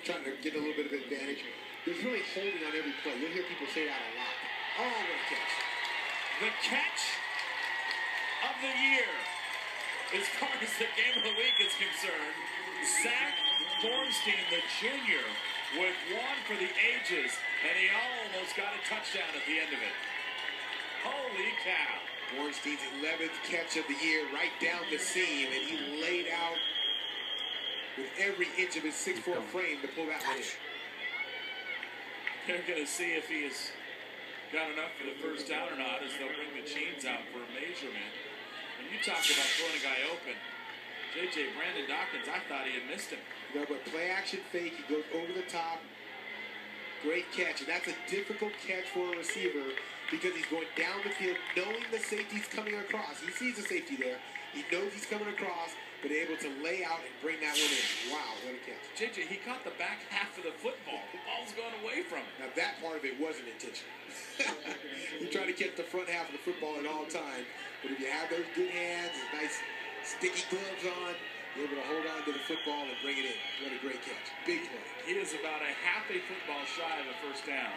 trying to get a little bit of advantage. There's really holding on every play. You'll hear people say that a lot. Oh, what a catch. The catch of the year, as far as the game of the week is concerned, Zach Bornstein, the junior, with one for the ages, and he almost got a touchdown at the end of it. Holy cow. Bornstein's 11th catch of the year, right down the seam, and he laid out with every inch of his 6'4" frame to pull that one in. They're going to see if he has got enough for the first down or not, as they'll bring the chains out for a measurement. And you talk about throwing a guy open. J.J. Brandon Dawkins, I thought he had missed him. No, but play action fake, he goes over the top. Great catch, and that's a difficult catch for a receiver because he's going down the field knowing the safety's coming across. He sees the safety there. He knows he's coming across, but able to lay out and bring that one in. Wow, what a catch. J.J., he caught the back half of the football. The ball's going away from him. Now, that part of it wasn't intentional. You try to catch the front half of the football at all times, but if you have those good hands, nice sticky gloves on, you're able to hold on to the football and bring it in. What a great catch. Big play. He is about a half a football shy of a first down.